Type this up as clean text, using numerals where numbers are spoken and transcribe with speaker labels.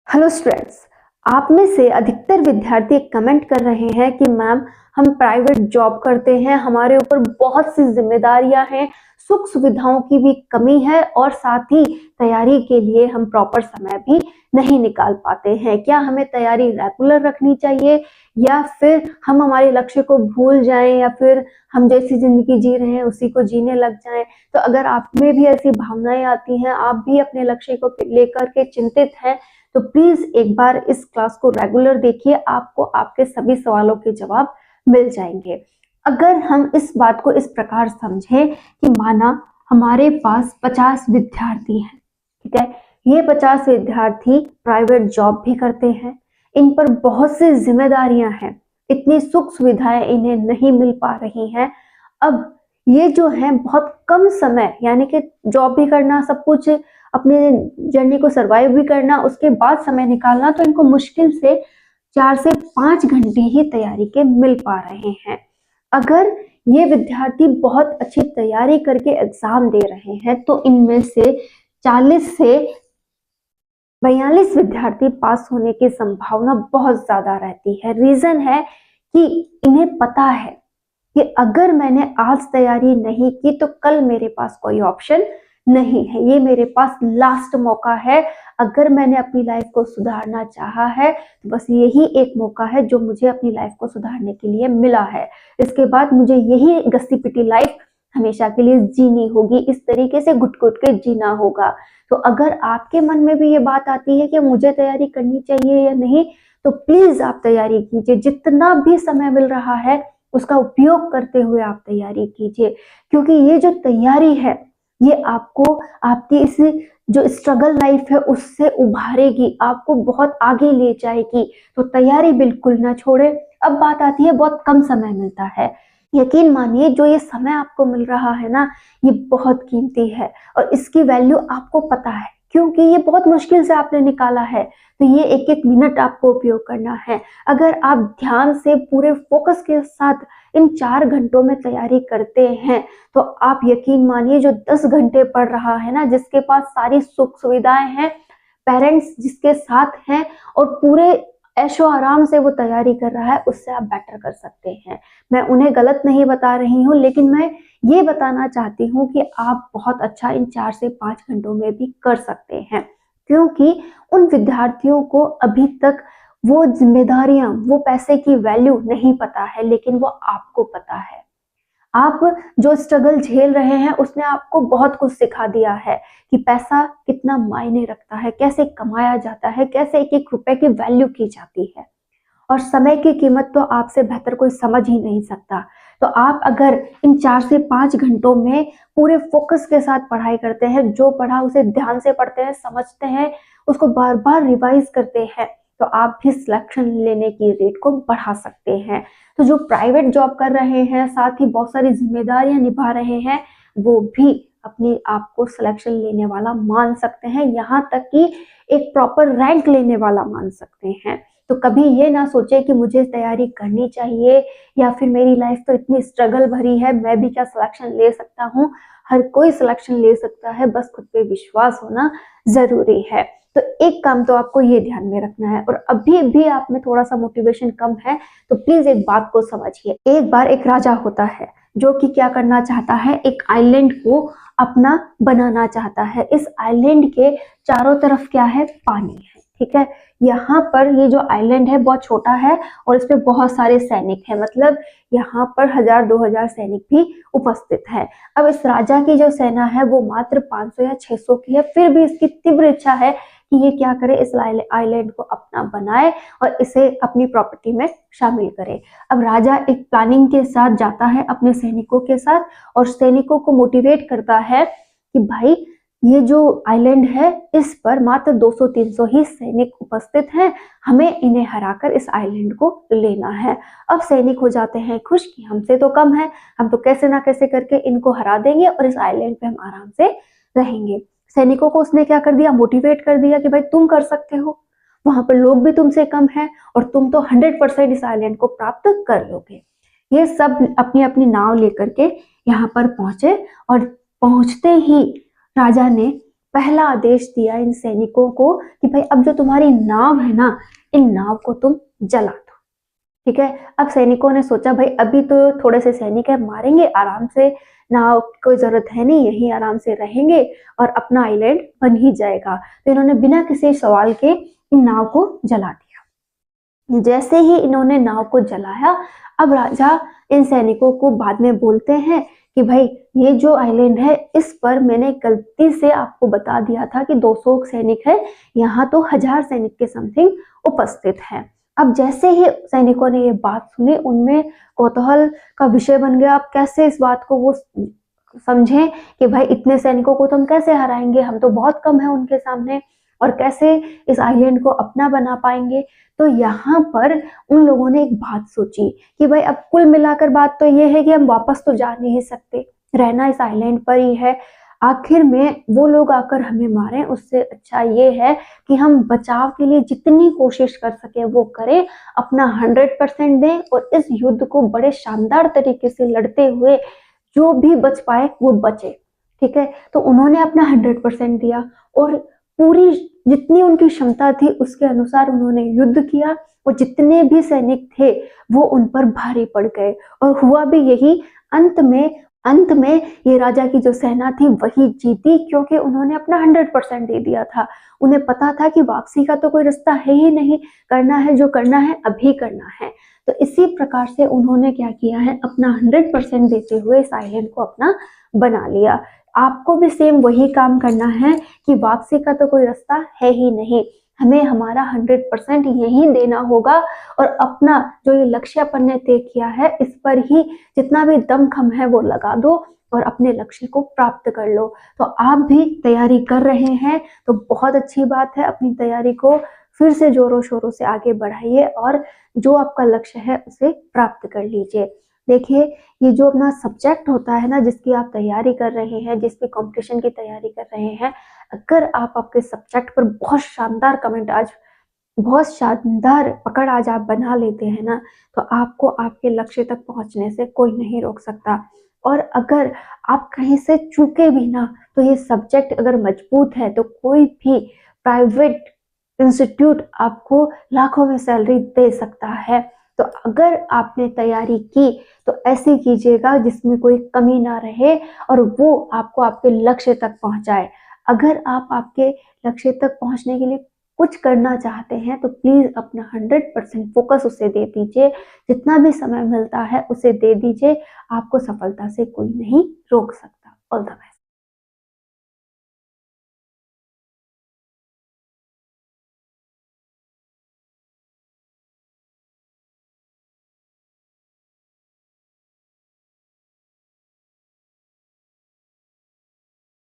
Speaker 1: Hello students, आप में से अधिकतर विद्यार्थी कमेंट कर रहे हैं कि मैम हम प्राइवेट जॉब करते हैं, हमारे ऊपर बहुत सी जिम्मेदारियां हैं, सुख सुविधाओं की भी कमी है और साथ ही तैयारी के लिए हम प्रॉपर समय भी नहीं निकाल पाते हैं। क्या हमें तैयारी रेगुलर रखनी चाहिए या फिर हम हमारे लक्ष्य को भूल जाएं या फिर हम जैसी जिंदगी जी रहे हैं उसी को जीने लग जाएं? तो अगर आप में भी ऐसी भावनाएं आती हैं, आप भी अपने लक्ष्य को लेकर के चिंतित हैं, तो प्लीज एक बार इस क्लास को रेगुलर देखिए, आपको आपके सभी सवालों के जवाब मिल जाएंगे। अगर हम इस बात को इस प्रकार समझें कि माना हमारे पास 50 विद्यार्थी हैं, ठीक है, ये 50 विद्यार्थी प्राइवेट जॉब भी करते हैं, इन पर बहुत सी जिम्मेदारियां हैं, इतनी सुख सुविधाएं इन्हें नहीं मिल पा रही हैं। अब ये जो है बहुत कम समय, यानी कि जॉब भी करना, सब कुछ अपने जर्नी को सरवाइव भी करना, उसके बाद समय निकालना, तो इनको मुश्किल से 4 से 5 घंटे ही तैयारी के मिल पा रहे हैं। अगर ये विद्यार्थी बहुत अच्छी तैयारी करके एग्जाम दे रहे हैं तो इनमें से 40 से 42 विद्यार्थी पास होने की संभावना बहुत ज्यादा रहती है। रीजन है कि इन्हें पता है कि अगर मैंने आज तैयारी नहीं की तो कल मेरे पास कोई ऑप्शन नहीं है, ये मेरे पास लास्ट मौका है। अगर मैंने अपनी लाइफ को सुधारना चाहा है तो बस यही एक मौका है जो मुझे अपनी लाइफ को सुधारने के लिए मिला है। इसके बाद मुझे यही घसी पिटी लाइफ हमेशा के लिए जीनी होगी, इस तरीके से घुट घुट के जीना होगा। तो अगर आपके मन में भी ये बात आती है कि मुझे तैयारी करनी चाहिए या नहीं, तो प्लीज आप तैयारी कीजिए। जितना भी समय मिल रहा है उसका उपयोग करते हुए आप तैयारी कीजिए, क्योंकि ये जो तैयारी है ये आपको आपकी इस जो स्ट्रगल लाइफ है उससे उभारेगी, आपको बहुत आगे ले जाएगी। तो तैयारी बिल्कुल ना छोड़े। अब बात आती है बहुत कम समय मिलता है, यकीन मानिए जो ये समय आपको मिल रहा है ना, ये बहुत कीमती है और इसकी वैल्यू आपको पता है, क्योंकि ये बहुत मुश्किल से आपने निकाला है। तो ये एक एक मिनट आपको उपयोग करना है। अगर आप ध्यान से पूरे फोकस के साथ इन 4 घंटों में तैयारी करते हैं तो आप यकीन मानिए जो 10 घंटे पढ़ रहा है ना, जिसके पास सारी सुख सुविधाएं हैं, पेरेंट्स जिसके साथ हैं और पूरे ऐशो आराम से वो तैयारी कर रहा है, उससे आप बेटर कर सकते हैं। मैं उन्हें गलत नहीं बता रही हूँ, लेकिन मैं ये बताना चाहती हूँ कि आप बहुत अच्छा इन 4 से 5 घंटों में भी कर सकते हैं, क्योंकि उन विद्यार्थियों को अभी तक वो जिम्मेदारियां, वो पैसे की वैल्यू नहीं पता है, लेकिन वो आपको पता है। आप जो स्ट्रगल झेल रहे हैं उसने आपको बहुत कुछ सिखा दिया है कि पैसा कितना मायने रखता है, कैसे कमाया जाता है, कैसे एक एक रुपए की वैल्यू की जाती है। और समय की कीमत तो आपसे बेहतर कोई समझ ही नहीं सकता। तो आप अगर इन 4 से 5 घंटों में पूरे फोकस के साथ पढ़ाई करते हैं, जो पढ़ा उसे ध्यान से पढ़ते हैं, समझते हैं, उसको बार बार रिवाइज करते हैं, तो आप भी सिलेक्शन लेने की रेट को बढ़ा सकते हैं। तो जो प्राइवेट जॉब कर रहे हैं, साथ ही बहुत सारी जिम्मेदारियां निभा रहे हैं, वो भी अपने आप को सिलेक्शन लेने वाला मान सकते हैं, यहाँ तक कि एक प्रॉपर रैंक लेने वाला मान सकते हैं। तो कभी ये ना सोचे कि मुझे तैयारी करनी चाहिए या फिर मेरी लाइफ तो इतनी स्ट्रगल भरी है, मैं भी क्या सिलेक्शन ले सकता हूँ। हर कोई सिलेक्शन ले सकता है, बस खुद पे विश्वास होना जरूरी है। तो एक काम तो आपको ये ध्यान में रखना है, और अभी भी आप में थोड़ा सा मोटिवेशन कम है तो प्लीज एक बात को समझिए। एक बार एक राजा होता है जो कि क्या करना चाहता है, एक आइलैंड को अपना बनाना चाहता है। इस आइलैंड के चारों तरफ क्या है, पानी है, ठीक है। यहाँ पर ये जो आइलैंड है बहुत छोटा है और इस पे बहुत सारे सैनिक हैं, मतलब यहाँ पर 1000-2000 सैनिक भी उपस्थित है। अब इस राजा की जो सेना है वो मात्र 500 या 600 की है, फिर भी इसकी तीव्र इच्छा है कि ये क्या करे, इस आइलैंड को अपना बनाए और इसे अपनी प्रॉपर्टी में शामिल करे। अब राजा एक प्लानिंग के साथ जाता है अपने सैनिकों के साथ और सैनिकों को मोटिवेट करता है कि भाई ये जो आइलैंड है इस पर मात्र 200-300 ही सैनिक उपस्थित हैं, हमें इन्हें हराकर इस आइलैंड को लेना है। अब सैनिक हो जाते हैं खुश कि हमसे तो कम है, हम तो कैसे ना कैसे करके इनको हरा देंगे और इस आइलैंड पे हम आराम से रहेंगे। सैनिकों को उसने क्या कर दिया, मोटिवेट कर दिया कि भाई तुम कर सकते हो, वहां पर लोग भी तुमसे कम है और तुम तो 100% इस आइलैंड को प्राप्त कर लोगे। ये सब अपनी अपनी नाव लेकर के यहाँ पर पहुंचे और पहुंचते ही राजा ने पहला आदेश दिया इन सैनिकों को कि भाई अब जो तुम्हारी नाव है ना, इन नाव को तुम जला दो। ठीक है, अब सैनिकों ने सोचा भाई अभी तो थोड़े से सैनिक है, मारेंगे आराम से, नाव की कोई जरूरत है नहीं, यही आराम से रहेंगे और अपना आइलैंड बन ही जाएगा। तो इन्होंने बिना किसी सवाल के इन नाव को जला दिया। जैसे ही इन्होंने नाव को जलाया, अब राजा इन सैनिकों को बाद में बोलते हैं कि भाई ये जो आइलैंड है इस पर मैंने गलती से आपको बता दिया था कि 200 सैनिक है, यहाँ तो 1000 सैनिक के समथिंग उपस्थित हैं। अब जैसे ही सैनिकों ने ये बात सुनी, उनमें कौतूहल का विषय बन गया। अब कैसे इस बात को वो समझें कि भाई इतने सैनिकों को तो हम कैसे हराएंगे, हम तो बहुत कम है उनके सामने, और कैसे इस आइलैंड को अपना बना पाएंगे। तो यहाँ पर उन लोगों ने एक बात सोची कि भाई अब कुल मिलाकर बात तो ये है कि हम वापस तो जा नहीं सकते, रहना इस आइलैंड पर ही है, आखिर में वो लोग आकर हमें मारें, उससे अच्छा ये है कि हम बचाव के लिए जितनी कोशिश कर सके वो करें, अपना 100% दें और इस युद्ध को बड़े शानदार तरीके से लड़ते हुए जो भी बच पाए वो बचे। ठीक है, तो उन्होंने अपना 100% दिया और पूरी जितनी उनकी क्षमता थी उसके अनुसार उन्होंने युद्ध किया, और जितने भी सैनिक थे वो उन पर भारी पड़ गए। और हुआ भी यही, अंत में ये राजा की जो सेना थी वही जीती, क्योंकि उन्होंने अपना 100% दे दिया था। उन्हें पता था कि वापसी का तो कोई रास्ता है ही नहीं, करना है जो करना है अभी करना है। तो इसी प्रकार से उन्होंने क्या किया है, अपना 100% देते हुए इस आइलैंड को अपना बना लिया। आपको भी सेम वही काम करना है कि वापसी का तो कोई रास्ता है ही नहीं, हमें हमारा 100% यही देना होगा और अपना जो ये लक्ष्य अपन ने तय किया है इस पर ही जितना भी दमखम है वो लगा दो और अपने लक्ष्य को प्राप्त कर लो। तो आप भी तैयारी कर रहे हैं तो बहुत अच्छी बात है, अपनी तैयारी को फिर से जोरों शोरों से आगे बढ़ाइए और जो आपका लक्ष्य है उसे प्राप्त कर लीजिए। देखिए, ये जो अपना सब्जेक्ट होता है ना, जिसकी आप तैयारी कर रहे हैं, जिस भी कॉम्पिटिशन की तैयारी कर रहे हैं, अगर आप आपके सब्जेक्ट पर बहुत शानदार पकड़ आज आप बना लेते हैं ना, तो आपको आपके लक्ष्य तक पहुंचने से कोई नहीं रोक सकता। और अगर आप कहीं से चूके भी ना, तो ये सब्जेक्ट अगर मजबूत है तो कोई भी प्राइवेट इंस्टीट्यूट आपको लाखों में सैलरी दे सकता है। तो अगर आपने तैयारी की तो ऐसे कीजिएगा जिसमें कोई कमी ना रहे और वो आपको आपके लक्ष्य तक पहुंचाए। अगर आप आपके लक्ष्य तक पहुंचने के लिए कुछ करना चाहते हैं तो प्लीज अपना 100% फोकस उसे दे दीजिए, जितना भी समय मिलता है उसे दे दीजिए, आपको सफलता से कोई नहीं रोक सकता। All the best.